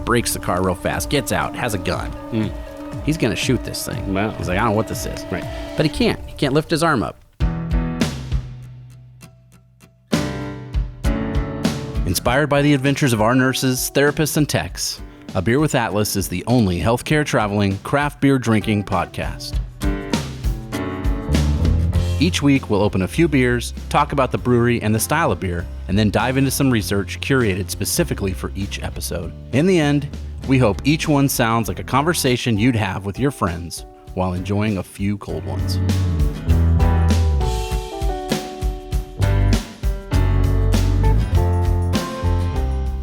breaks the car real fast, gets out, has a gun. He's going to shoot this thing. Wow. He's like, I don't know what this is. Right. But he can't. He can't lift his arm up. Inspired by the adventures of our nurses, therapists, and techs, A Beer with Atlas is the only healthcare traveling, craft beer drinking podcast. Each week, we'll open a few beers, talk about the brewery and the style of beer, and then dive into some research curated specifically for each episode. In the end, we hope each one sounds like a conversation you'd have with your friends while enjoying a few cold ones.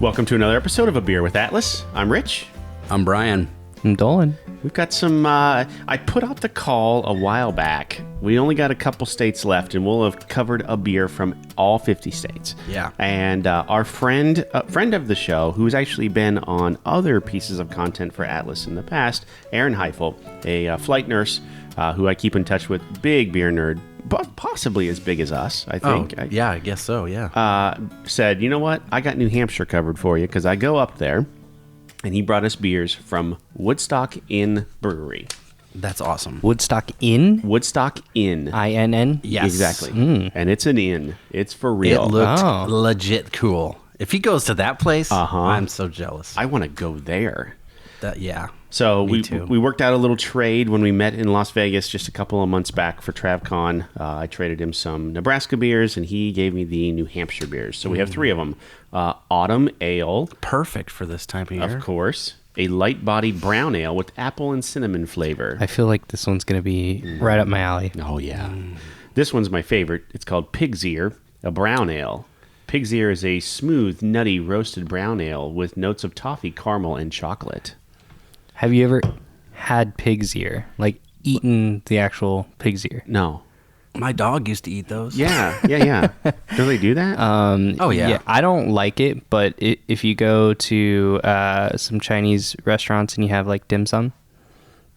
Welcome to another episode of A Beer with Atlas. I'm Rich. I'm Brian. I'm Dolan. We've got some, I put out the call a while back. We only got a couple states left, and we'll have covered a beer from all 50 states. Yeah. And our friend of the show, who's actually been on other pieces of content for Atlas in the past, Aaron Highfill, a flight nurse who I keep in touch with, big beer nerd, but possibly as big as us, I think. Oh, yeah, I guess so, yeah. Said, you know what? I got New Hampshire covered for you, because I go up there. And he brought us beers from Woodstock Inn Brewery. That's awesome. Woodstock Inn? Woodstock Inn. I-N-N? Yes. Exactly. And it's an inn. It's for real. It looked legit cool. If he goes to that place, I'm so jealous. I want to go there. Yeah. So Me too. we worked out a little trade when we met in Las Vegas just a couple of months back for TravCon. I traded him some Nebraska beers, and he gave me the New Hampshire beers. So we have three of them. Autumn Ale. Perfect for this time of year. Of course. A light-bodied brown ale with apple and cinnamon flavor. I feel like this one's going to be right up my alley. Oh, yeah. This one's my favorite. It's called Pig's Ear, a brown ale. Pig's Ear is a smooth, nutty, roasted brown ale with notes of toffee, caramel, and chocolate. Have you ever had pig's ear? Like, eaten the actual pig's ear? No. My dog used to eat those. Yeah. Do they do that? Oh, yeah. I don't like it, but if you go to some Chinese restaurants and you have, like, dim sum,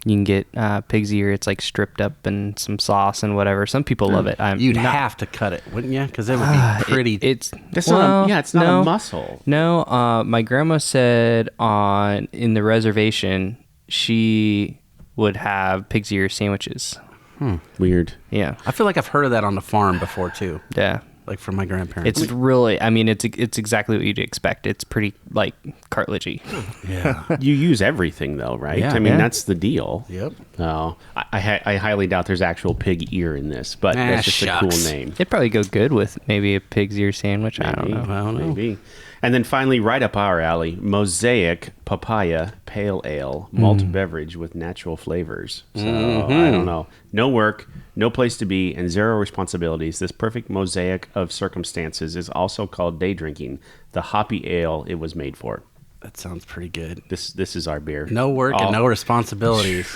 you can get pig's ear. It's, like, stripped up and some sauce and whatever. Some people love it. You'd have to cut it, wouldn't you? Because it would be pretty... It's not a muscle. No, my grandma said in the reservation, she would have pig's ear sandwiches. Weird. Yeah. I feel like I've heard of that on the farm before, too. Yeah. Like from my grandparents. It's really, I mean, it's exactly what you'd expect. It's pretty, like, cartilagey. Yeah. You use everything, though, right? Yeah. I mean, Yeah. that's the deal. Yep. Oh, I highly doubt there's actual pig ear in this, but that's just a cool name. It'd probably go good with maybe a pig's ear sandwich. I don't know. Maybe. And then finally, right up our alley, Mosaic Papaya Pale Ale, malt beverage with natural flavors. So, I don't know. No work, no place to be, and zero responsibilities. This perfect mosaic of circumstances is also called day drinking, the hoppy ale it was made for. That sounds pretty good. This is our beer. No work and no responsibilities.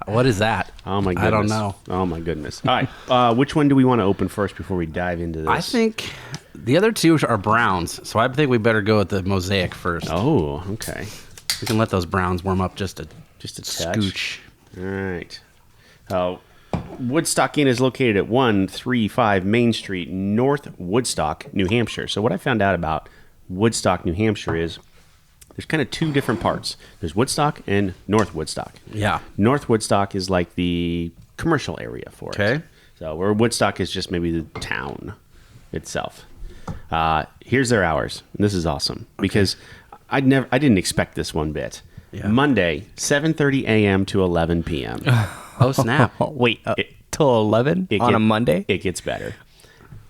What is that? Oh, my goodness. I don't know. Oh, my goodness. All right. Which one do we want to open first before we dive into this? I think the other two are browns, so I think we better go with the Mosaic first. Oh, okay. We can let those browns warm up just a touch. scooch. All right. Woodstock Inn is located at 135 Main Street, North Woodstock, New Hampshire. So what I found out about Woodstock, New Hampshire is there's kind of two different parts. There's Woodstock and North Woodstock. Yeah. North Woodstock is like the commercial area for it. Okay. So where Woodstock is just maybe the town itself. Here's their hours. And this is awesome because I didn't expect this one bit. Yeah. Monday, 7:30 a.m. to 11 p.m. Oh, snap. Wait, till 11 on a Monday? It gets better.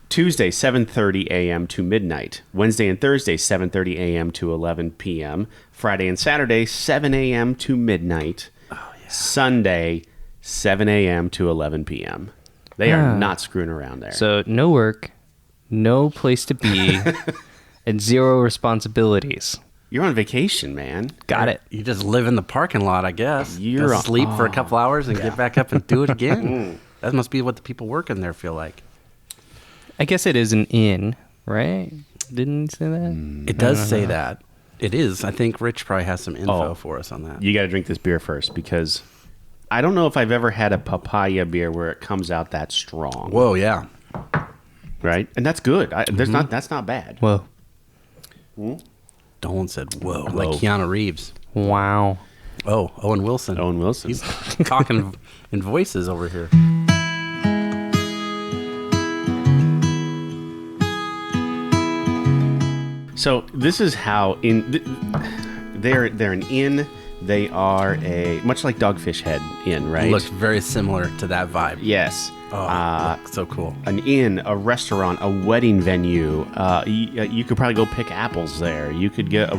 Tuesday, 7:30 a.m. to midnight. Wednesday and Thursday, 7:30 a.m. to 11 p.m. Friday and Saturday, 7 a.m. to midnight. Oh, yeah. Sunday, 7 a.m. to 11 p.m. They are not screwing around there. So no work, no place to be, and zero responsibilities. You're on vacation, man. Got it. You just live in the parking lot, I guess. You're Go sleep for a couple hours and get back up and do it again. That must be what the people working there feel like. I guess it is an inn, right? Didn't you say that? It does say that. It is. I think Rich probably has some info for us on that. You got to drink this beer first because I don't know if I've ever had a papaya beer where it comes out that strong. Whoa, yeah. Right? And that's good. That's not bad. Whoa. Dolan said, whoa, like Keanu Reeves. Wow. Oh, Owen Wilson. Owen Wilson. He's talking in voices over here. So this is how they're an inn. They are a much like Dogfish Head Inn, right? Looks very similar to that vibe. Yes. Looks so cool. An inn, a restaurant, a wedding venue. You could probably go pick apples there. You could get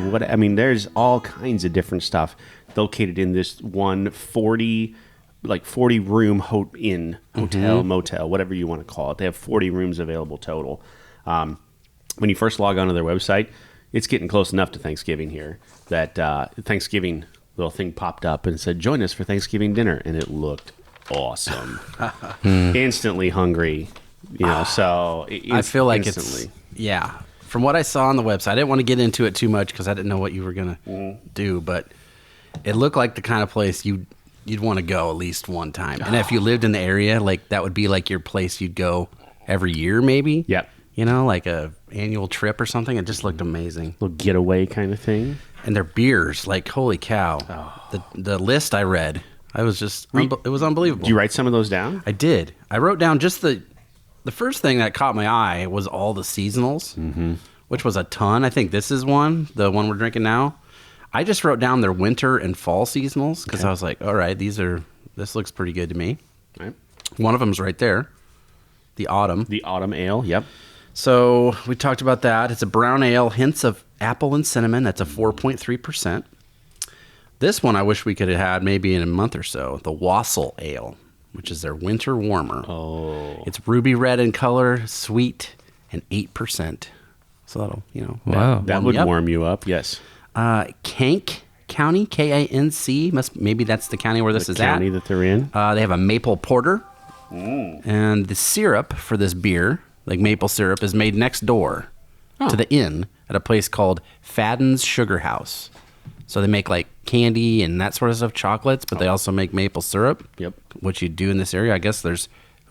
there's all kinds of different stuff located in this one 40 room inn, hotel, motel, whatever you want to call it. They have 40 rooms available total. When you first log onto their website, it's getting close enough to Thanksgiving here that Thanksgiving little thing popped up and said, "Join us for Thanksgiving dinner," and it looked awesome. Instantly hungry, So I feel like instantly. From what I saw on the website, I didn't want to get into it too much because I didn't know what you were gonna do, but it looked like the kind of place you'd want to go at least one time. And if you lived in the area, like that would be like your place you'd go every year, maybe. Yep. Like a annual trip or something. It just looked amazing. Little getaway kind of thing. And their beers, like holy cow! The list I read, I was just it was unbelievable. Did you write some of those down? I did. I wrote down just the first thing that caught my eye was all the seasonals, which was a ton. I think this is the one we're drinking now. I just wrote down their winter and fall seasonals because I was like, all right, this looks pretty good to me. All right. One of them's right there, the autumn. The autumn ale. Yep. So we talked about that. It's a brown ale, hints of apple and cinnamon. That's a 4.3%. This one I wish we could have had maybe in a month or so. The Wassail Ale, which is their winter warmer. Oh. It's ruby red in color, sweet, and 8%. So that'll, Wow. That would warm you up. Yes. Kank County, K-I-N-C. Maybe that's the county where this is county at. that they're in. They have a maple porter. And the syrup for this beer, like maple syrup, is made next door to the inn at a place called Fadden's Sugar House. So they make like candy and that sort of stuff, chocolates, but they also make maple syrup. Yep. What you do in this area, I guess there's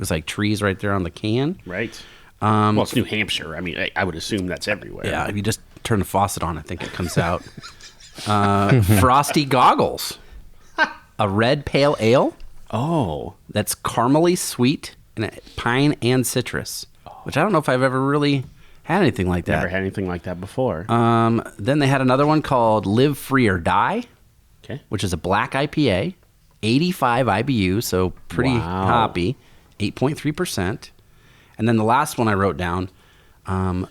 like trees right there on the can. Right. Well, it's New Hampshire. I mean, I would assume that's everywhere. Yeah, if you just turn the faucet on, I think it comes out. Frosty Goggles, a red pale ale. Oh. That's caramely sweet and pine and citrus, which I don't know if I've ever really had anything like that. Never had anything like that before. Then they had another one called Live Free or Die, which is a black IPA, 85 IBU, so pretty hoppy, 8.3%. And then the last one I wrote down,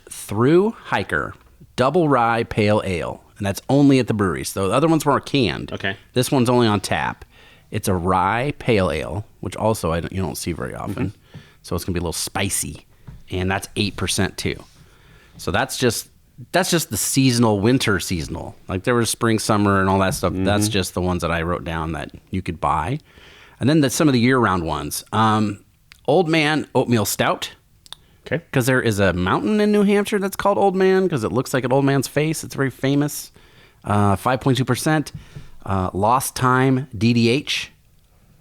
Through Hiker, double rye pale ale, and that's only at the brewery. So the other ones were canned. Okay. This one's only on tap. It's a rye pale ale, which also you don't see very often. So it's gonna be a little spicy, and that's 8% too. So that's just the seasonal, winter seasonal. Like there was spring, summer, and all that stuff. That's just the ones that I wrote down that you could buy. And then some of the year-round ones. Old Man Oatmeal Stout. Okay. Because there is a mountain in New Hampshire that's called Old Man because it looks like an old man's face. It's very famous. 5.2%. Lost Time DDH.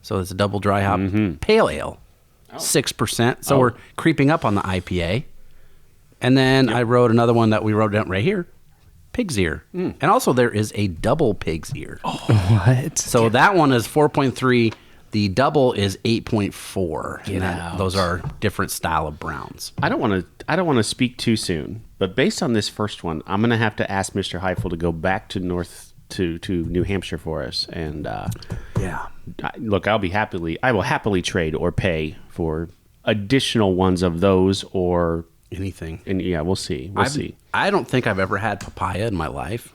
So it's a double dry hop pale ale. 6%. So we're creeping up on the IPA. And then I wrote another one that we wrote down right here. Pig's Ear. And also there is a double Pig's Ear. What? So that one is 4.3. The double is 8.4. And those are different style of browns. I don't want to speak too soon, but based on this first one, I'm going to have to ask Mr. Highfill to go back to New Hampshire for us. And look, I will happily trade or pay for additional ones of those or anything. And we'll see. We'll see. I don't think I've ever had papaya in my life.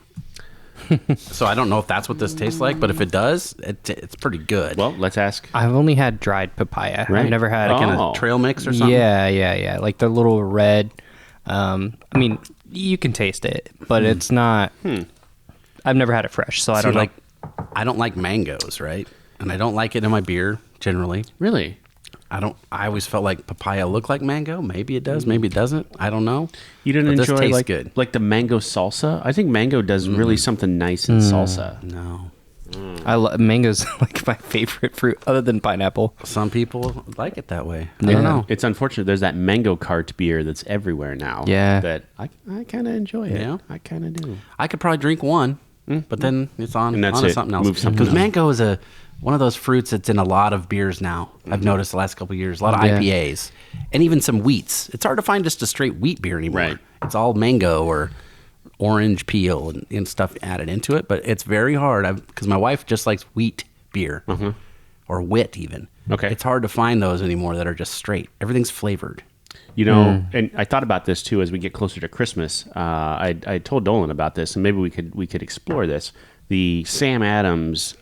So I don't know if that's what this tastes like, but if it does, it's pretty good. Well, let's ask. I've only had dried papaya. Right. I've never had Like in a trail mix or something? Yeah. Like the little red. I mean, you can taste it, but it's not. I've never had it fresh, so I don't know. I don't like mangoes, right? And I don't like it in my beer generally. Really? I always felt like papaya looked like mango. Maybe it does, maybe it doesn't. I don't know. You didn't But enjoy this tastes good. like the mango salsa? I think mango does really something nice in salsa. No. Mango's like my favorite fruit other than pineapple. Some people like it that way. I Yeah. don't know. It's unfortunate. There's that mango cart beer that's everywhere now. Yeah. That I kind of enjoy it. Yeah? I kind of do. I could probably drink one, but then it's on, And that's on to it. something else. Move something Because else. mango is one of those fruits that's in a lot of beers now. I've noticed the last couple of years. A lot of Yeah. IPAs. And even some wheats. It's hard to find just a straight wheat beer anymore. Right. It's all mango or orange peel and stuff added into it. But it's very hard because my wife just likes wheat beer or wit even. Okay. It's hard to find those anymore that are just straight. Everything's flavored. You know, and I thought about this too as we get closer to Christmas. I told Dolan about this, and maybe we could explore this. The Sam Adams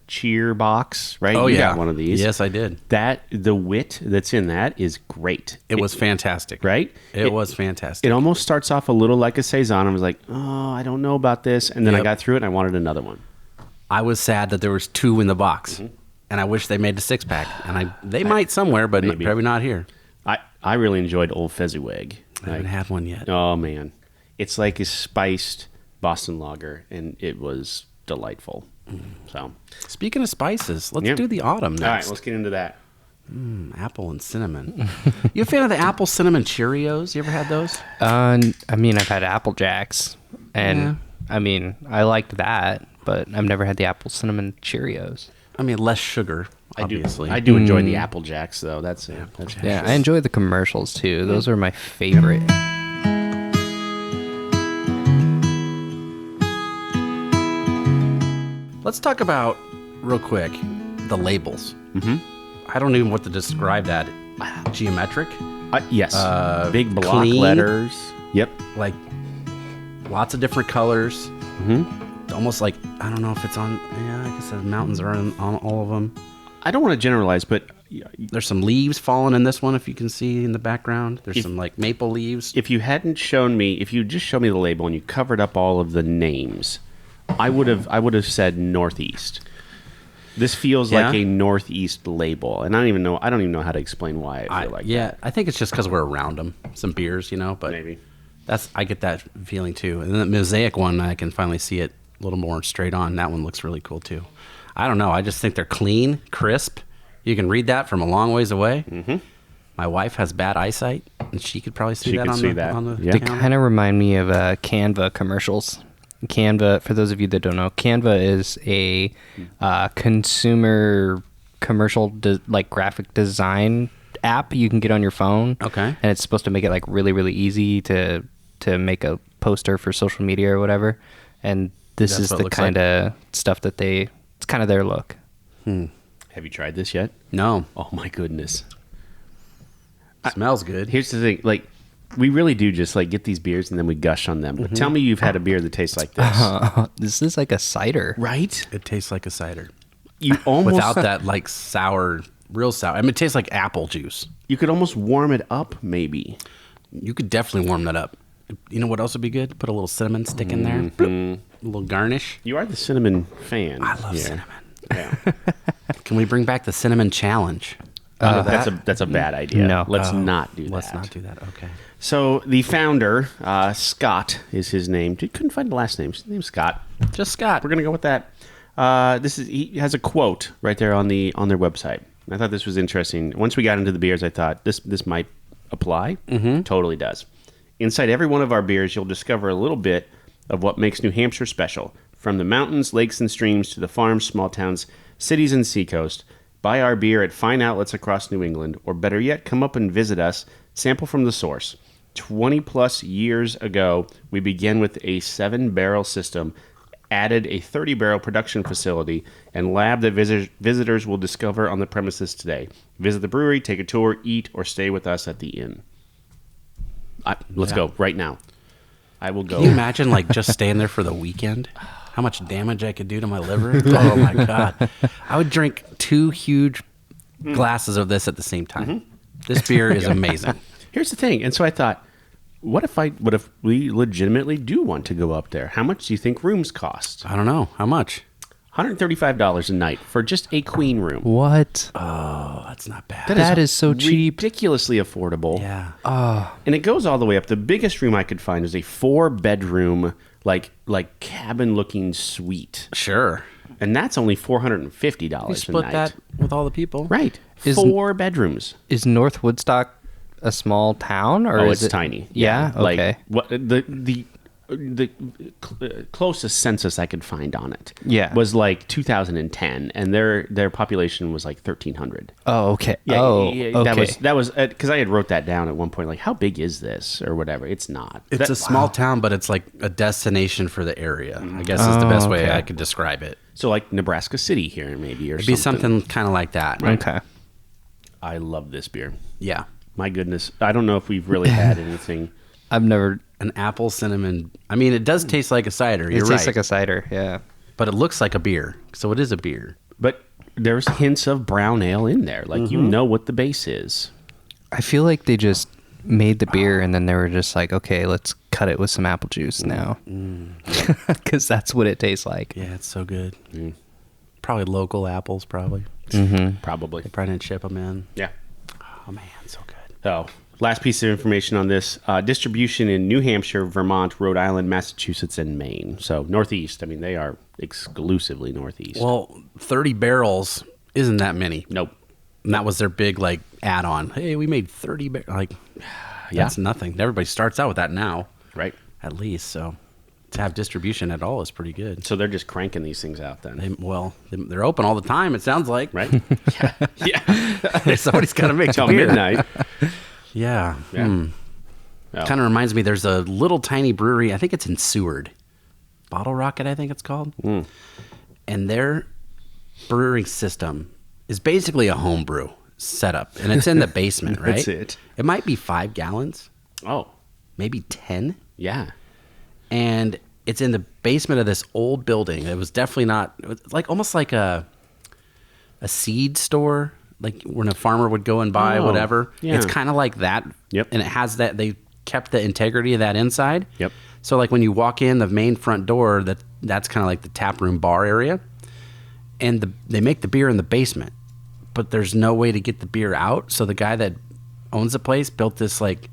cheer box, right? Oh, You yeah. got one of these. Yes, I did. The wit that's in that is great. It was fantastic. right. It was fantastic. It almost starts off a little like a saison. I was like, oh, I don't know about this, and then I Yep. got through it, and I wanted another one. I was sad that there was 2 in the box, and I wish they made a 6-pack. And they might somewhere, but Maybe. probably not here. I really enjoyed Old Fezziwig. I haven't had one yet. Oh man, it's like a spiced Boston lager, and it was delightful. So, Speaking of spices, let's Yeah. do the autumn all right, next. let's get into that. Apple and cinnamon. You a fan of the apple cinnamon Cheerios? You ever had those? I mean, I've had Apple Jacks, and Yeah. I mean, I liked that, but I've never had the apple cinnamon Cheerios. I mean, less sugar, obviously. I do enjoy the Apple Jacks, though. That's Yeah, I enjoy the commercials too. Those are my favorite. Let's talk about, real quick, the labels. I don't even know what to describe that. Geometric? Yes. Big block clean. letters. Yep. Like, lots of different colors. Almost like, I don't know if it's on, I guess the mountains are on all of them. I don't want to generalize, but There's some leaves falling in this one, if you can see in the background. There's some like maple leaves. if you hadn't shown me, if you just showed me the label and you covered up all of the names, I would have said Northeast. This feels Yeah? like a Northeast label, and I don't even know how to explain why I feel like that. I think it's just because we're around them. Some beers, but Maybe. I get that feeling too. And then the Mosaic one, I can finally see it a little more straight on. That one looks really cool too. I don't know. I just think they're clean, crisp. You can read that from a long ways away. My wife has bad eyesight, and she could probably see She that could on see the that. on the Yeah. They counter. kind of remind me of Canva commercials. Canva, for those of you that don't know, Canva is a consumer commercial like graphic design app you can get on your phone. Okay. And it's supposed to make it like really, really easy to make a poster for social media or whatever. And this That's is what it the looks like. kind of stuff that it's kind of their look. Have you tried this yet? No, Oh my goodness. smells good. Here's the thing, like we really do just like get these beers and then we gush on them. But tell me you've had a beer that tastes like this. This is like a cider. Right? It tastes like a cider You almost without that like sour, real sour. I mean, it tastes like apple juice. you could almost warm it up maybe. You could definitely warm that up. You know what else would be good? Put a little cinnamon stick in there. Bloop. A little garnish. You are the cinnamon fan. I love here. cinnamon. Yeah. Can we bring back the cinnamon challenge? Wanna do that? That's a bad idea. No. Let's not do that. Let's not do that. Okay. So the founder, Scott is his name. Couldn't find the last name. His name's Scott. Just Scott. We're gonna go with that. He has a quote right there on their website. I thought this was interesting. Once we got into the beers, I thought this might apply. Totally does. Inside every one of our beers, you'll discover a little bit of what makes New Hampshire special. From the mountains, lakes, and streams to the farms, small towns, cities, and seacoast. Buy our beer at fine outlets across New England, or better yet, come up and visit us. Sample from the source. 20 plus years ago, we began with a 7-barrel system, added a 30-barrel production facility, and lab that visitors will discover on the premises today. Visit the brewery, take a tour, eat, or stay with us at the inn. Let's go right now. I will go. Can you imagine like just staying there for the weekend? How much damage I could do to my liver? Oh my god! I would drink 2 huge glasses of this at the same time. This beer is amazing. Here's the thing, and so I thought, what if we legitimately do want to go up there? How much do you think rooms cost? I don't know how much. $135 a night for just a queen room. What? Oh, that's not bad. That is so cheap. Ridiculously affordable. Yeah. And it goes all the way up. The biggest room I could find is a 4-bedroom, like cabin-looking suite. Sure. And that's only $450 We a split night. that with all the people. Right. Is- 4 bedrooms. Is North Woodstock a small town, or Oh, is it's it tiny. Yeah. Like Okay. what the closest census I could find on it was like 2010, and their population was like 1,300. Oh, okay. Yeah, oh, yeah, okay. that was because I had wrote that down at one point. Like, how big is this or whatever? It's not. It's a small town, but it's like a destination for the area. I guess is the best way I could describe it. So like Nebraska City here, maybe, or It'd be something kind of like that. Okay. I love this beer. Yeah. My goodness, I don't know if we've really had anything. I've never. An apple cinnamon. I mean, it does taste like a cider. It You're tastes right. like a cider. Yeah. But it looks like a beer. So it is a beer. But there's hints of brown ale in there. Like, you know what the base is. I feel like they just made the beer and then they were just like, okay, let's cut it with some apple juice now, because that's what it tastes like. Yeah, it's so good. Probably local apples, probably. Probably. They probably didn't ship them in. Yeah. Oh, man, so good. So, last piece of information on this. Distribution in New Hampshire, Vermont, Rhode Island, Massachusetts, and Maine. So, Northeast. I mean, they are exclusively Northeast. Well, 30 barrels isn't that many. Nope. And that was their big, like, add-on. Hey, we made 30 barrels. Like, that's nothing. Everybody starts out with that now. Right. At least, so to have distribution at all is pretty good. So, they're just cranking these things out then. They're open all the time, it sounds like. Right? Yeah. Somebody's got to make Till beer. midnight. Yeah. Yeah. Kind of reminds me, there's a little tiny brewery. I think it's in Seward. Bottle Rocket, I think it's called. And their brewing system is basically a home brew setup. And it's in the basement, right? That's it. It might be 5 gallons, Oh, maybe 10. yeah. And it's in the basement of this old building. It was definitely not, it was like almost like a seed store, like when a farmer would go and buy whatever. yeah. It's kind of like that. Yep. And it has that, they kept the integrity of that inside. Yep. So like when you walk in the main front door, that's kind of like the tap room bar area. And they make the beer in the basement, but there's no way to get the beer out. So the guy that owns the place built this like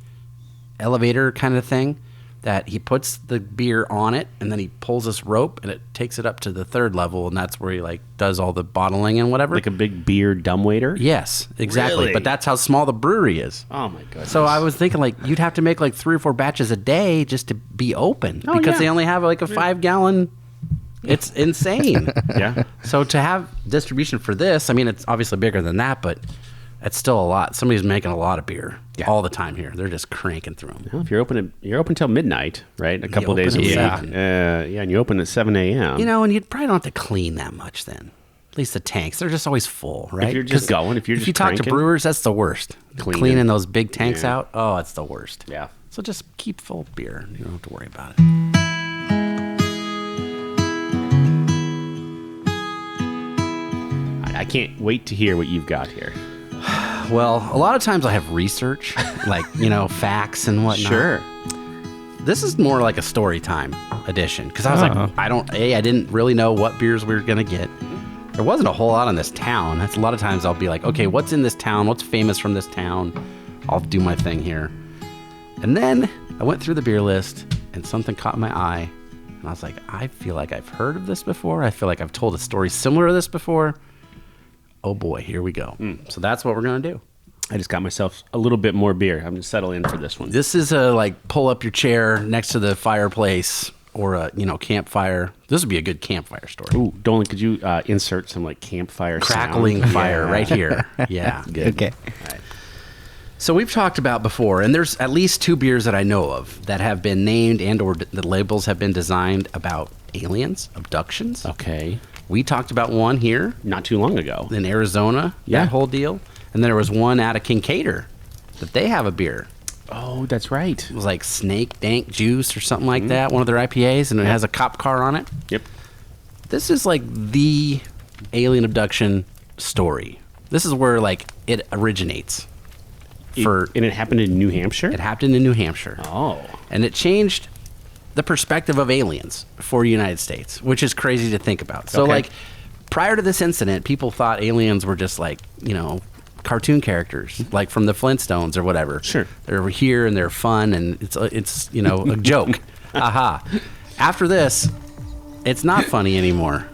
elevator kind of thing that he puts the beer on it, and then he pulls this rope and it takes it up to the 3rd level, and that's where he like does all the bottling and whatever. Like a big beer dumbwaiter? Yes, exactly. Really? But that's how small the brewery is. Oh, my goodness. So I was thinking like you'd have to make like 3 or 4 batches a day just to be open because yeah. they only have like a 5-gallon. It's insane. Yeah. So to have distribution for this, I mean, it's obviously bigger than that, but it's still a lot. Somebody's making a lot of beer all the time here. They're just cranking through them. Well, if you're open till midnight, right? A couple days a open week. at 7. 7. And you open at 7 a.m. You know, and you probably don't have to clean that much then. At least the tanks, they're just always full, right? If you're just 'Cause going, if you talk to cranking. brewers, that's the worst. Cleaning. Those big tanks Yeah. out, oh, it's the worst. Yeah. So just keep full beer. You don't have to worry about it. I can't wait to hear what you've got here. Well, a lot of times I have research, like, facts and whatnot. Sure. This is more like a story time edition because I was like, I didn't really know what beers we were going to get. There wasn't a whole lot in this town. That's a lot of times I'll be like, okay, what's in this town? What's famous from this town? I'll do my thing here. And then I went through the beer list and something caught my eye. And I was like, I feel like I've heard of this before. I feel like I've told a story similar to this before. Oh boy, here we go. So that's what we're going to do. I just got myself a little bit more beer. I'm going to settle in for this one. This is a like pull up your chair next to the fireplace or a campfire. This would be a good campfire story. Ooh, Dolan, could you insert some like campfire Crackling sound? fire Yeah. right here. Yeah. Good. Okay. All right. So we've talked about before, and there's at least 2 beers that I know of that have been named and or the labels have been designed about aliens, abductions. Okay. We talked about one here Not too long ago. in Arizona, Yeah. that whole deal. And there was one out of Kincaider that they have a beer. Oh, that's right. It was like Snake Dank Juice or something like that, one of their IPAs, and it has a cop car on it. Yep. This is like the alien abduction story. This is where like it originates. And it happened in New Hampshire? It happened in New Hampshire. Oh. And it changed the perspective of aliens for the United States, which is crazy to think about. So Okay. like prior to this incident, people thought aliens were just like, cartoon characters, like from the Flintstones or whatever. Sure. They're here and they're fun and it's a joke. Aha. After this, it's not funny anymore.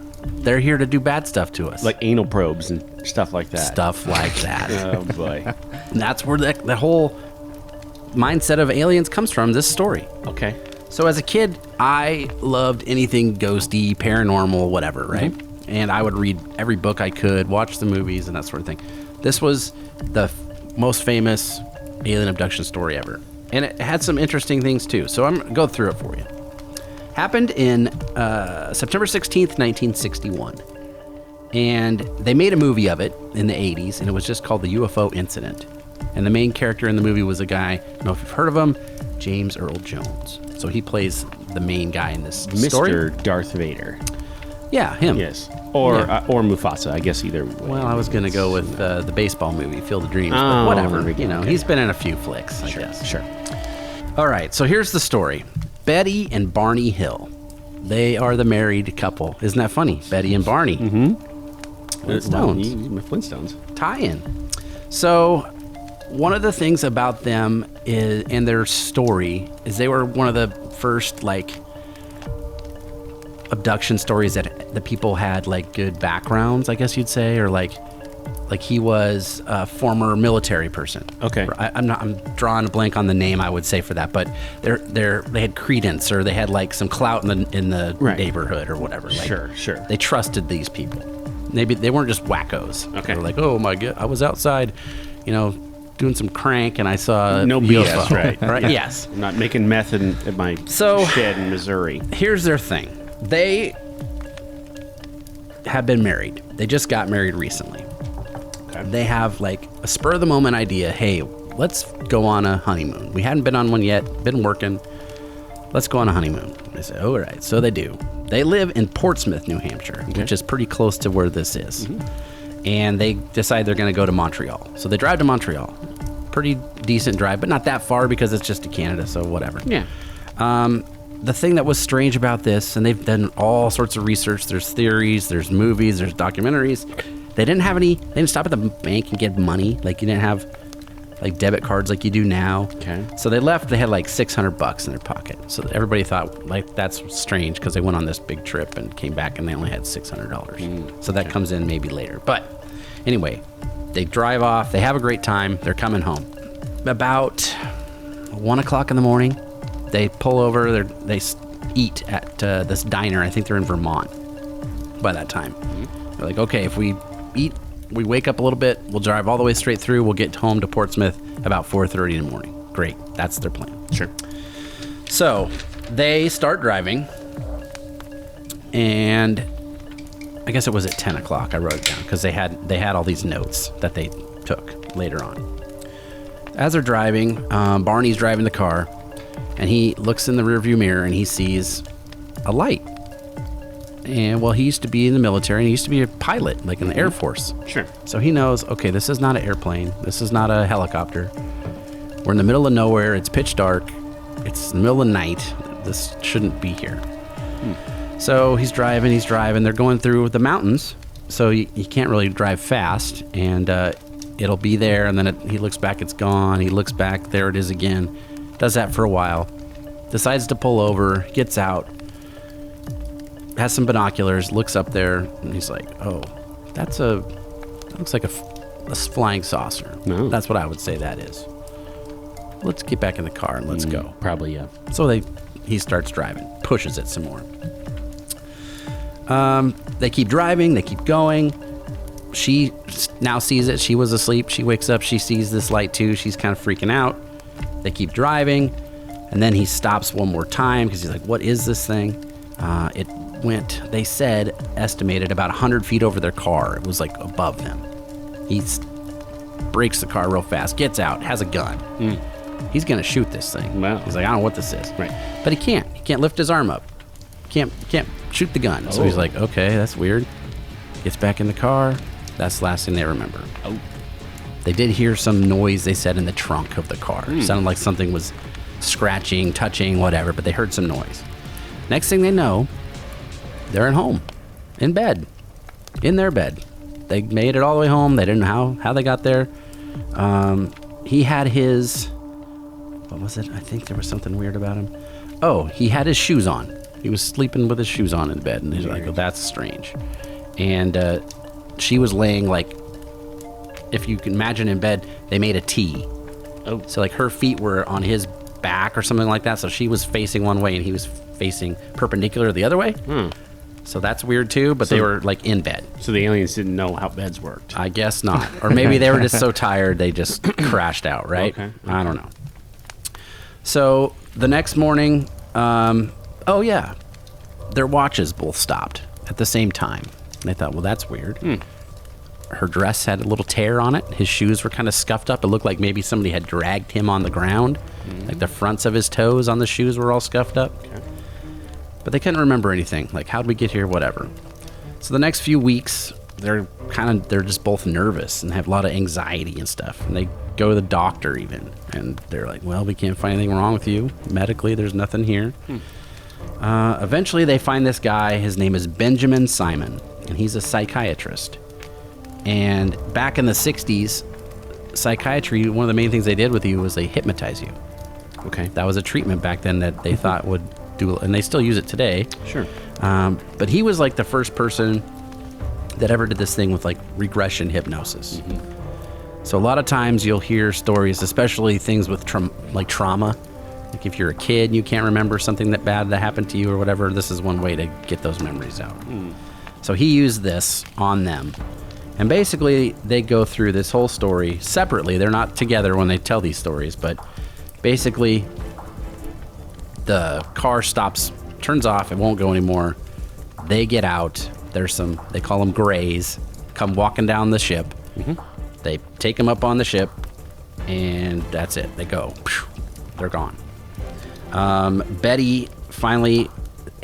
They're here to do bad stuff to us. Like anal probes and stuff like that. Stuff like that. Oh, boy. And that's where the whole mindset of aliens comes from, this story. Okay. So as a kid, I loved anything ghosty, paranormal, whatever, right? And I would read every book I could, watch the movies, and that sort of thing. This was the most famous alien abduction story ever. And it had some interesting things, too. So I'm going to go through it for you. Happened in September 16th, 1961. And they made a movie of it in the 80s, and it was just called The UFO Incident. And the main character in the movie was a guy, I don't know if you've heard of him, James Earl Jones. So he plays the main guy in this story. Mr. Darth Vader. Yeah, him. Yes. Or Mufasa, I guess either way. Well, I was going to go with the baseball movie, Field of Dreams, but Oh, whatever. there we go. You know, Okay. he's been in a few flicks, I guess. Sure. All right, so here's the story. Betty and Barney Hill. They are the married couple. Isn't that funny? Betty and Barney. Mm-hmm. Flintstones. Flintstones. Tie-in. So one of the things about them is, and their story is they were one of the first, like, abduction stories that the people had, like, good backgrounds, I guess you'd say, or like he was a former military person. Okay. I'm drawing a blank on the name I would say for that, but they had credence, or they had like some clout in the Right. neighborhood or whatever. Like, Sure. They trusted these people. Maybe they weren't just wackos. Okay. They were like, oh my god, I was outside, doing some crank and I saw No a BS, UFO. right? Right? Yeah. Yes. I'm not making meth at my shed in Missouri. Here's their thing. They have been married. They just got married recently. Okay. They have like a spur of the moment idea. Hey, let's go on a honeymoon. We hadn't been on one yet, been working. Let's go on a honeymoon. They say, all right. So they do. They live in Portsmouth, New Hampshire, which is pretty close to where this is. And they decide they're going to go to Montreal. So they drive to Montreal. Pretty decent drive, but not that far because it's just to Canada, so whatever. Yeah. The thing that was strange about this, and they've done all sorts of research, there's theories, there's movies, there's documentaries. They didn't stop at the bank and get money. Like, you didn't have like debit cards like you do now. Okay. So they left, they had like $600 in their pocket. So everybody thought like that's strange because they went on this big trip and came back and they only had $600. So that comes in maybe later. But anyway, they drive off, they have a great time, they're coming home. About 1 o'clock in the morning, they pull over, they eat at this diner. I think they're in Vermont by that time. They're like, okay, if we eat, we wake up a little bit, we'll drive all the way straight through, we'll get home to Portsmouth about 4:30 in the morning. Great, that's their plan. Sure. So they start driving, and I guess it was at 10 o'clock. I wrote it down because they had all these notes that they took later on. As they're driving, Barney's driving the car, and he looks in the rearview mirror and he sees a light. And well, he used to be in the military and he used to be a pilot, like in the Air Force. Sure. So he knows, okay, this is not an airplane. This is not a helicopter. We're in the middle of nowhere. It's pitch dark. It's the middle of the night. This shouldn't be here. So he's driving. They're going through the mountains, so you can't really drive fast. And it'll be there, and then he looks back, it's gone. He looks back, there it is again. Does that for a while. Decides to pull over, gets out, has some binoculars, looks up there, and he's like, oh, that looks like a flying saucer. No. That's what I would say that is. Let's get back in the car and let's go. Probably, yeah. So he starts driving, pushes it some more. They keep driving, they keep going. She now sees it. She was asleep. She wakes up, she sees this light too. She's kind of freaking out. They keep driving, and then he stops one more time because he's like, what is this thing? It went, they said, estimated about 100 feet over their car. It was like above them. He brakes the car real fast, gets out, has a gun. He's going to shoot this thing. Wow. He's like, I don't know what this is. Right. But he can't. He can't lift his arm up. Can't shoot the gun. So he's like, okay, that's weird. Gets back in the car. That's the last thing they remember. Oh. They did hear some noise, they said, in the trunk of the car. Sounded like something was scratching, touching, whatever, but they heard some noise. Next thing they know, they're at home, in bed, in their bed. They made it all the way home. They didn't know how they got there. He had his, what was it? I think there was something weird about him. Oh, he had his shoes on. He was sleeping with his shoes on in bed, and he's like, oh, that's strange. and she was laying like, if you can imagine in bed, they made a T. Oh. So like her feet were on his back or something like that. So she was facing one way and he was facing perpendicular the other way. So that's weird too, but they were like in bed. So the aliens didn't know how beds worked. I guess not. Or maybe they were just so tired they just crashed out, right? Okay. I don't know. So the next morning, oh yeah, their watches both stopped at the same time. And they thought, well, that's weird. Her dress had a little tear on it. His shoes were kind of scuffed up. It looked like maybe somebody had dragged him on the ground. Like the fronts of his toes on the shoes were all scuffed up. Okay. But they couldn't remember anything. Like, how'd we get here? Whatever. So the next few weeks, they're just both nervous and have a lot of anxiety and stuff. And they go to the doctor even. And they're like, well, we can't find anything wrong with you. Medically, there's nothing here. Eventually, they find this guy. His name is Benjamin Simon. And he's a psychiatrist. And back in the 60s, psychiatry, one of the main things they did with you was they hypnotize you. Okay. That was a treatment back then that they thought would do, and they still use it today. Sure. But he was like the first person that ever did this thing with like regression hypnosis. So a lot of times you'll hear stories, especially things with trauma. Like if you're a kid and you can't remember something that bad that happened to you or whatever, this is one way to get those memories out. So he used this on them. And basically, they go through this whole story separately. They're not together when they tell these stories, but basically, the car stops, turns off, it won't go anymore. They get out. There's some, they call them grays, come walking down the ship. They take them up on the ship, and that's it. They go. They're gone. Betty finally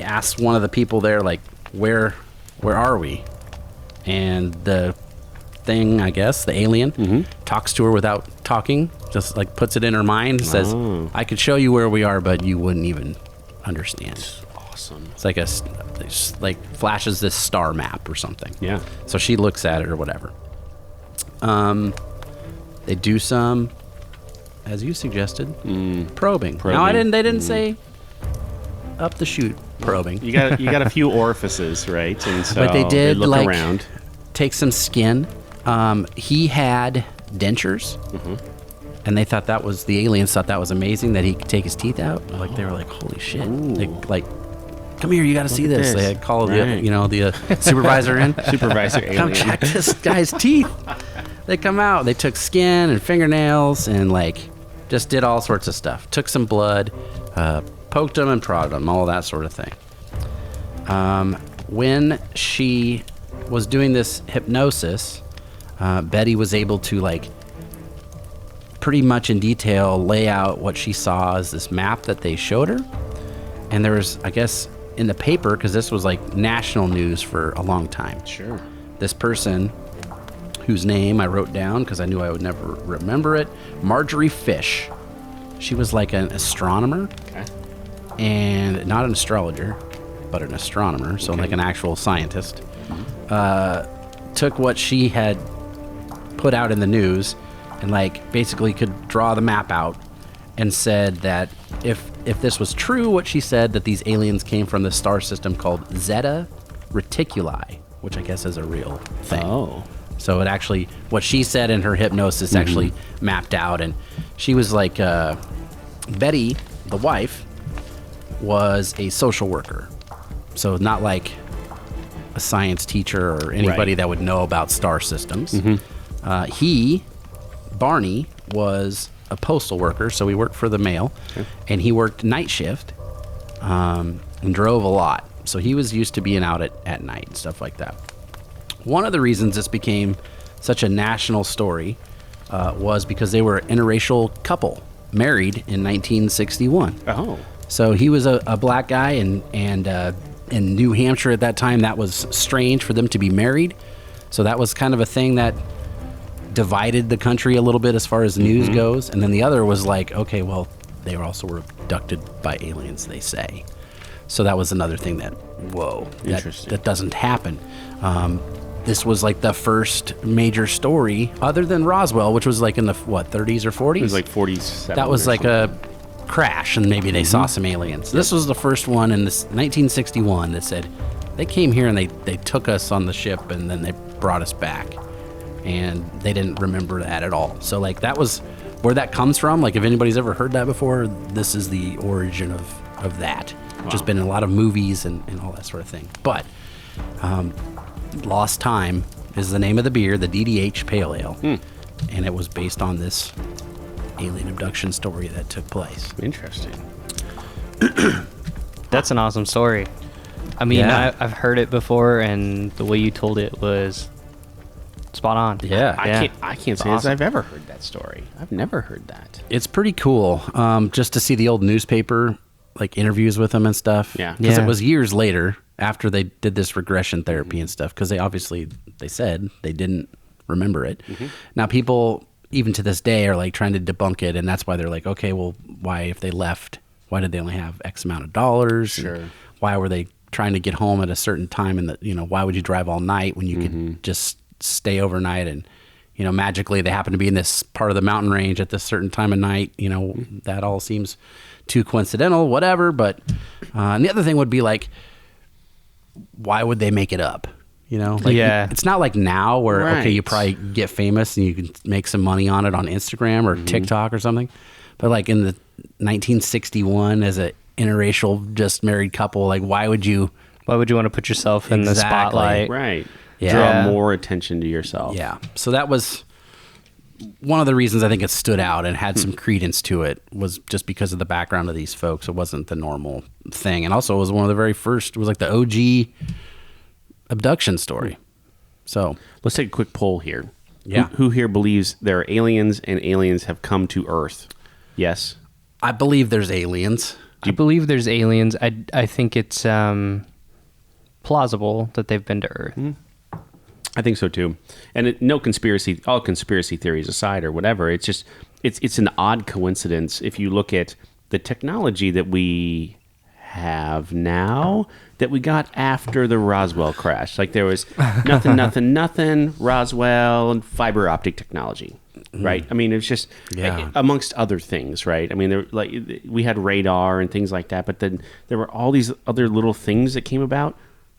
asks one of the people there, like, where are we? And the thing, I guess, the alien, talks to her without talking, just like puts it in her mind and says, I could show you where we are, but you wouldn't even understand. Awesome. It's like it's like flashes this star map or something. Yeah. So she looks at it or whatever. They do some, as you suggested, probing. Now they didn't say up the chute probing. You got a few orifices, right? And so but they did look like around. Take some skin. He had dentures, and they thought the aliens thought that was amazing that he could take his teeth out. Like they were like, holy shit! They like, come here, you got to see this. They had called the supervisor in. Supervisor alien. Come check this guy's teeth. They come out. They took skin and fingernails and like just did all sorts of stuff. Took some blood, poked them and prodded them, all that sort of thing. When she was doing this hypnosis, Betty was able to like pretty much in detail lay out what she saw as this map that they showed her. And there was, I guess, in the paper, because this was like national news for a long time. Sure. This person, whose name I wrote down because I knew I would never remember it, Marjorie Fish. She was like an astronomer. Okay. And not an astrologer, but an astronomer, so like an actual scientist. Took what she had put out in the news and like basically could draw the map out and said that if this was true, what she said, that these aliens came from the star system called Zeta Reticuli, which I guess is a real thing. Oh. So it actually, what she said in her hypnosis actually mapped out, and she was like, Betty, the wife, was a social worker. So not like a science teacher or anybody that would know about star systems. Barney, was a postal worker, so he worked for the mail, and he worked night shift and drove a lot. So he was used to being out at night and stuff like that. One of the reasons this became such a national story was because they were an interracial couple, married in 1961. Oh. So he was a black guy, and in New Hampshire at that time, that was strange for them to be married. So that was kind of a thing that divided the country a little bit as far as news goes. And then the other was like, okay, well, they also were abducted by aliens, they say. So that was another thing that, whoa, that doesn't happen. This was like the first major story, other than Roswell, which was like in the, 30s or 40s? It was like 47. That was like a crash, and maybe they saw some aliens. This was the first one in this 1961 that said, they came here and they took us on the ship and then they brought us back, and they didn't remember that at all. So like that was where that comes from. Like if anybody's ever heard that before, this is the origin of that. Wow. Just been in a lot of movies and all that sort of thing. But Lost Time is the name of the beer, the DDH Pale Ale, and it was based on this alien abduction story that took place. Interesting. That's an awesome story. I mean, Yeah. I've heard it before, and the way you told it was spot on. Yeah. I can't say as I've ever heard that story. I've never heard that. It's pretty cool, just to see the old newspaper like interviews with them and stuff. Yeah. Because Yeah. it was years later after they did this regression therapy and stuff, because they said they didn't remember it. Now people, even to this day, are like trying to debunk it, and that's why they're like, okay, well, why, if they left, why did they only have X amount of dollars? Sure. And why were they trying to get home at a certain time? And why would you drive all night when you could just stay overnight? And magically they happen to be in this part of the mountain range at this certain time of night. That all seems too coincidental, whatever. But and the other thing would be like, why would they make it up? Yeah. It's not like now where okay, Right. you probably get famous and you can make some money on it on Instagram or TikTok or something. But like in the 1961, as a interracial just married couple, like why would you want to put yourself in the Exactly. spotlight? Right. Yeah. Draw more attention to yourself. Yeah. So that was one of the reasons I think it stood out and had some credence to it, was just because of the background of these folks. It wasn't the normal thing. And also it was one of the very first, it was like the OG abduction story. So Let's take a quick poll here. Yeah. Who here believes there are aliens and aliens have come to Earth? Yes. I believe there's aliens. I believe there's aliens. I think it's plausible that they've been to Earth. I think so too. And all conspiracy theories aside or whatever, it's just, it's an odd coincidence if you look at the technology that we have now that we got after the Roswell crash. Like there was nothing, Roswell and fiber optic technology. Right. I mean, it's just amongst other things. Right. I mean, we had radar and things like that, but then there were all these other little things that came about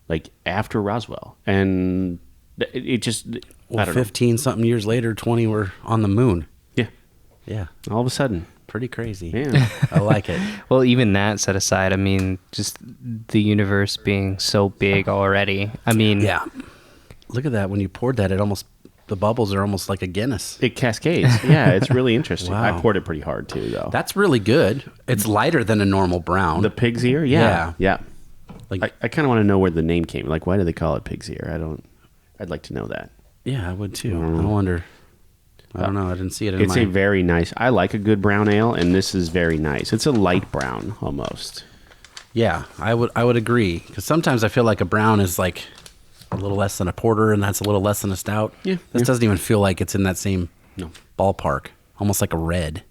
like after Roswell, and it just, I don't know. 15 something years later, 20 were on the moon. Yeah. Yeah. All of a sudden. Pretty crazy. Yeah. I like it. Well, even that set aside, I mean, just the universe being so big already. I mean, Yeah. Look at that. When you poured that, the bubbles are almost like a Guinness. It cascades. Yeah, it's really interesting. Wow. I poured it pretty hard too, though. That's really good. It's lighter than a normal brown. The pig's ear? Yeah. Yeah. Like, Like- I kind of want to know where the name came. Like, why do they call it pig's ear? I'd like to know that. Yeah, I would too. I wonder. I don't know. I didn't see it in It's my... a very nice. I like a good brown ale, and this is very nice. It's a light brown almost. Yeah, I would agree. Because sometimes I feel like a brown is like a little less than a porter, and that's a little less than a stout. Yeah, This yeah. doesn't even feel like it's in that same No. ballpark. Almost like a red.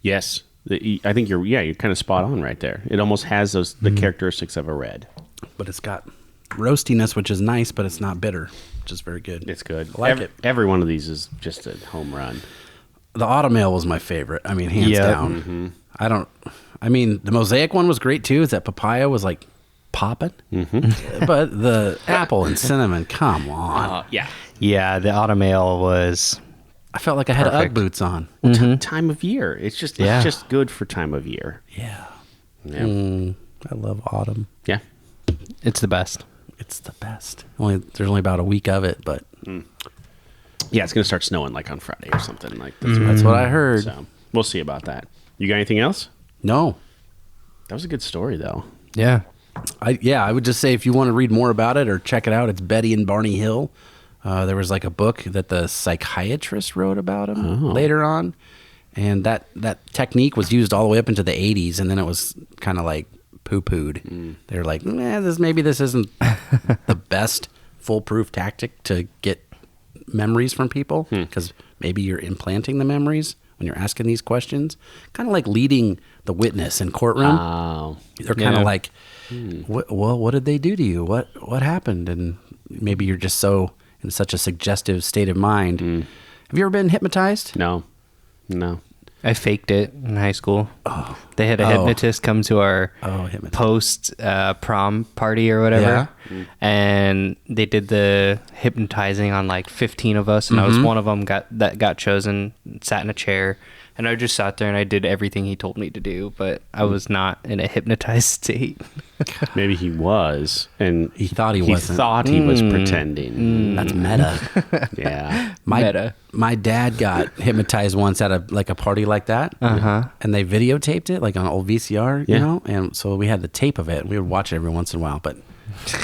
Yes, I think you're kind of spot on right there. It almost has the characteristics of a red. But it's got roastiness, which is nice, but it's not bitter, which is very good. It's good. I like it. Every one of these is just a home run. The autumn ale was my favorite. I mean, hands Yeah. down. I mean, the Mosaic one was great too. Is that papaya was like popping? But the apple and cinnamon, come on. Yeah. yeah, the autumn ale was. I felt like I had Ugg Perfect. boots on. Time of year. It's just good for time of year. Yeah. Yeah. I love autumn. Yeah. It's the best. It's the best. There's only about a week of it, but Yeah, it's going to start snowing like on Friday or something. Like that's what I heard. So we'll see about that. You got anything else? No. That was a good story, though. Yeah. I would just say if you want to read more about it or check it out, it's Betty and Barney Hill. There was like a book that the psychiatrist wrote about him later on. And that technique was used all the way up into the 80s, and then it was kind of like poo-pooed. They were like, maybe this isn't the best foolproof tactic to get memories from people, because maybe you're implanting the memories when you're asking these questions. Kind of like leading the witness in courtroom. Oh. They're kind of Yeah. like, what did they do to you? What happened? And maybe you're just so in such a suggestive state of mind. Have you ever been hypnotized? No. I faked it in high school. They had a hypnotist come to our post prom party or whatever, and they did the hypnotizing on like 15 of us, and I was one of them that got chosen. Sat in a chair, and I just sat there and I did everything he told me to do, but I was not in a hypnotized state. Maybe he was, and he thought he wasn't. He thought he was pretending. That's meta. Yeah, my dad got hypnotized once at a party like that, and they videotaped it like on an old VCR, you know, and so we had the tape of it. And we would watch it every once in a while, but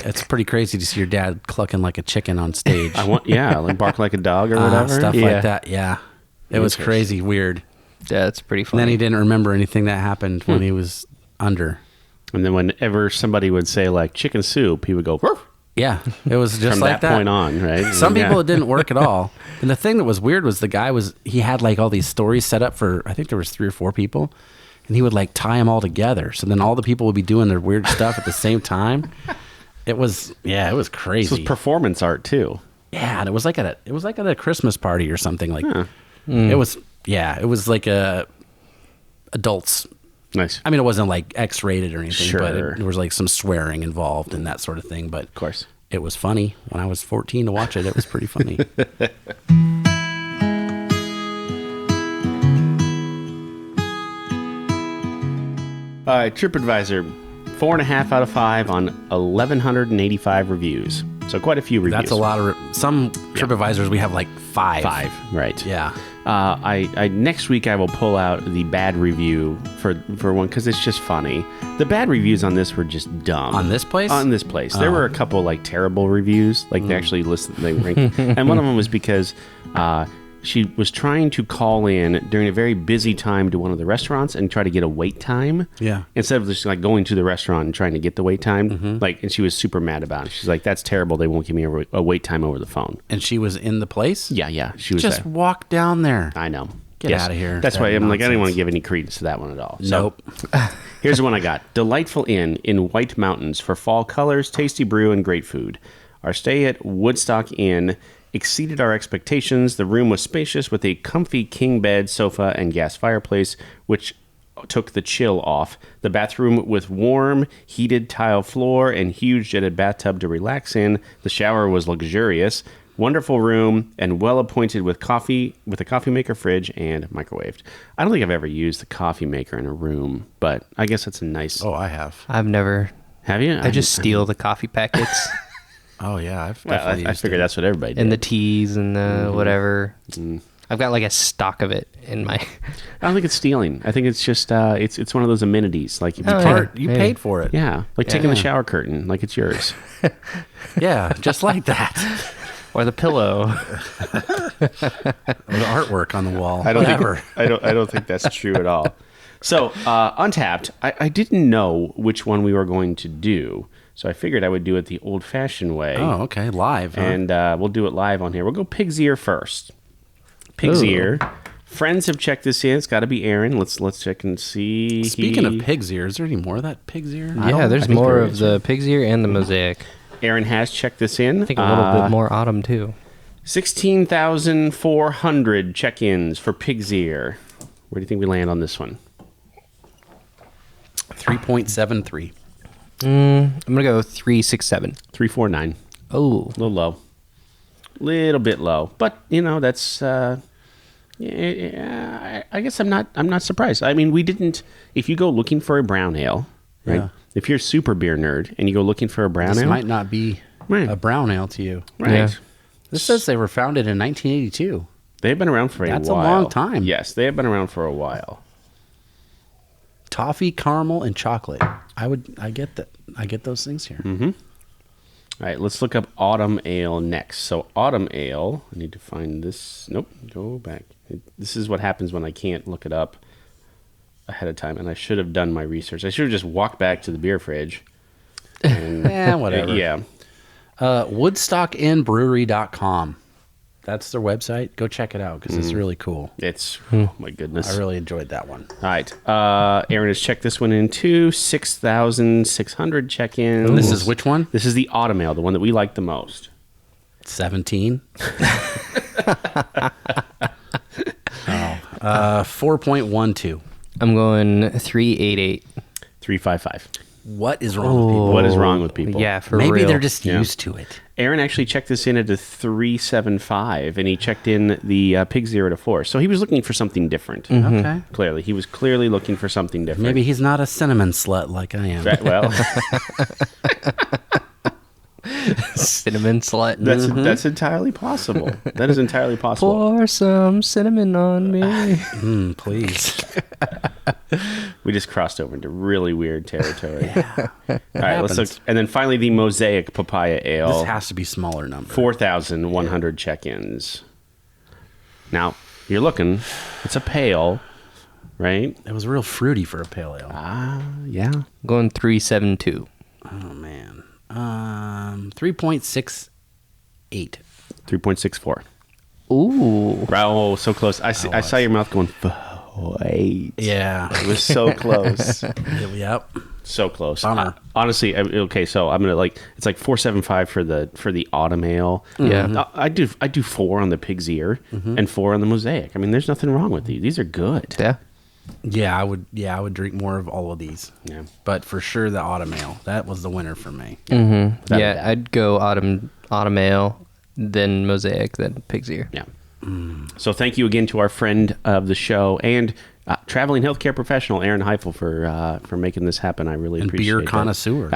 it's pretty crazy to see your dad clucking like a chicken on stage. Like bark like a dog or whatever, stuff like that. Yeah, it was crazy, weird. Yeah, it's pretty funny. And then he didn't remember anything that happened when he was under. And then whenever somebody would say like chicken soup, he would go, "Woof." Yeah, it was just from like that point on, right? Some people it didn't work at all. And the thing that was weird was he had like all these stories set up for, I think there was 3 or 4 people, and he would like tie them all together. So then all the people would be doing their weird stuff at the same time. It was crazy. This was performance art too. Yeah, and it was like at a Christmas party or something like. It was like adults. Nice. I mean, it wasn't like X-rated or anything, but Sure. there was like some swearing involved and that sort of thing. But Of course. it was funny. When I was 14 to watch it, it was pretty funny. All right, TripAdvisor, 4.5 out of 5 on 1,185 reviews. So quite a few reviews. That's a lot of some TripAdvisors. We have like 5. 5, right? Yeah. I next week I will pull out the bad review for one because it's just funny. The bad reviews on this were just dumb. On this place? On this place, there were a couple like terrible reviews. Like they actually listed, they ranked, and one of them was because she was trying to call in during a very busy time to one of the restaurants and try to get a wait time. Yeah. Instead of just like going to the restaurant and trying to get the wait time, and she was super mad about it. She's like, "That's terrible. They won't give me a wait time over the phone." And she was in the place? Yeah, she was Just there. walk down there. I know. Get out of here. That's why I'm like, I didn't want to Nonsense. give any credence to that one at all. Nope. So, here's the one I got. Delightful Inn in White Mountains for fall colors, tasty brew, and great food. Our stay at Woodstock Inn exceeded our expectations. The room was spacious with a comfy king bed, sofa, and gas fireplace, which took the chill off. The bathroom with warm, heated tile floor and huge jetted bathtub to relax in. The shower was luxurious. Wonderful room and well appointed with a coffee maker, fridge, and microwaved. I don't think I've ever used the coffee maker in a room, but I guess it's a nice. Oh, I have. I've never. Have you? I just steal the coffee packets Oh, yeah. I've Well, definitely I used figured it. that's what everybody did. and the teas and the whatever. I've got like a stock of it in my. I don't think it's stealing. I think it's just it's one of those amenities. Like if you You paid for it. yeah, like taking the Yeah. shower curtain, like it's yours. Yeah, just like that. Or the pillow. Or the artwork on the wall. I don't Whatever. think I don't think that's true at all. So Untapped, I didn't know which one we were going to do, so I figured I would do it the old-fashioned way. Oh, okay. Live. Huh? And we'll do it live on here. We'll go Pig's Ear first. Pig's Ooh. Ear. Friends have checked this in. It's got to be Aaron. Let's check and see. Speaking of pig's ear, is there any more of that pig's ear? Yeah, there's I think more there of is. the pig's ear and the mosaic. Aaron has checked this in. I think a little bit more autumn too. 16,400 check-ins for Pig's Ear. Where do you think we land on this one? 3.73. I'm gonna go 367. 349. Oh, A little low. Little bit low. But, that's yeah, I guess I'm not surprised. I mean, we didn't if you go looking for a brown ale, right? Yeah. If you're a super beer nerd and you go looking for a brown This ale, might not be Right. a brown ale to you. right. Yeah. This says they were founded in 1982. They've been around for That's a a while. long time. Yes, they have been around for a while. Toffee, caramel, and chocolate. I get that. I get those things here. All right, let's look up Autumn Ale next. So Autumn Ale, I need to find this. Nope, go back. This is what happens when I can't look it up ahead of time, and I should have done my research. I should have just walked back to the beer fridge. And, Yeah, whatever. Yeah. WoodstockInnBrewery.com. That's their website. Go check it out because it's really cool. It's, oh my goodness. I really enjoyed that one. All right. Aaron has checked this one in too. 6,600 check-ins. And this is which one? This is the Autumn Ale, the one that we like the most. 17. Oh, 4.12. I'm going 388. 355. What is wrong with people? What is wrong with people? Yeah, for Maybe real. they're just Yeah. used to it. Aaron actually checked this in at a 375, and he checked in the Pig Zero to 4. So he was looking for something different. Okay. Clearly. He was clearly looking for something different. Maybe he's not a cinnamon slut like I am. Right, well, cinnamon slut. that's entirely possible. That is entirely possible. Pour some cinnamon on me. Please. We just crossed over into really weird territory. Yeah. All right, let's look. happens. And then finally, the Mosaic Papaya This Ale. has to be smaller number. 4,100 check-ins. Now, you're looking. It's a pale, right? It was real fruity for a pale ale. Yeah. Going 372. Oh, man. 3.68. 3.64. Ooh. Oh, so close. I saw your mouth going, wait. Yeah. It was so close. Yep. So close. Bummer. Honestly, okay, so I'm gonna it's like 475 for the autumn ale. Yeah. I do 4 on the Pig's Ear and 4 on the Mosaic. I mean, there's nothing wrong with these. These are good. Yeah. Yeah, I would drink more of all of these. Yeah. But for sure, the autumn ale, that was the winner for me. Mm-hmm. Without a Yeah, doubt. I'd go autumn ale, then Mosaic, then Pig's Ear. Yeah. So thank you again to our friend of the show and traveling healthcare professional Aaron Hyphill for making this happen. I really And appreciate beer it. connoisseur.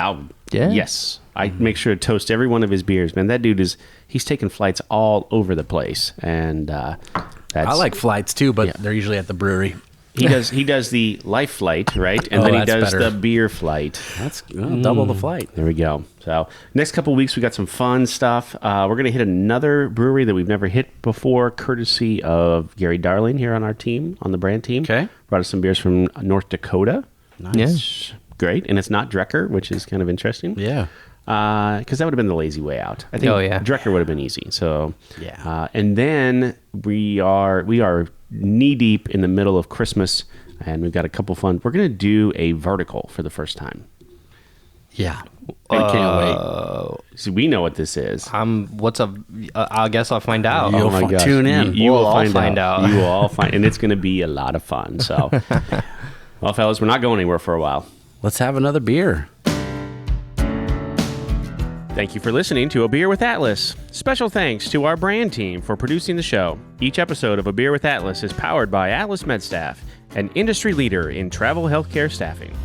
Yeah. Yes. I make sure to toast every one of his beers, man. That dude he's taking flights all over the place, and that's, I like flights too, but Yeah. they're usually at the brewery. he does the life flight, right? And Oh, then he that's does better. the beer flight. That's double the flight. There we go. So next couple of weeks, we got some fun stuff. We're going to hit another brewery that we've never hit before, courtesy of Gary Darling here on our team, on the brand team. Okay. Brought us some beers from North Dakota. Nice. Great. And it's not Drecker, which is kind of interesting. Yeah. Because that would have been the lazy way out. I think Oh, yeah. Drecker would have been easy. So Yeah. and then we are knee deep in the middle of Christmas, and we've got a couple fun. We're going to do a vertical for the first time. Yeah. I can't wait. So we know what this is. What's up? I guess I'll find out. You'll Oh my gosh. tune in. You We'll will all find find out. out. You will all find, and it's going to be a lot of fun. So, well, fellas, we're not going anywhere for a while. Let's have another beer. Thank you for listening to A Beer with Atlas. Special thanks to our brand team for producing the show. Each episode of A Beer with Atlas is powered by Atlas MedStaff, an industry leader in travel healthcare staffing.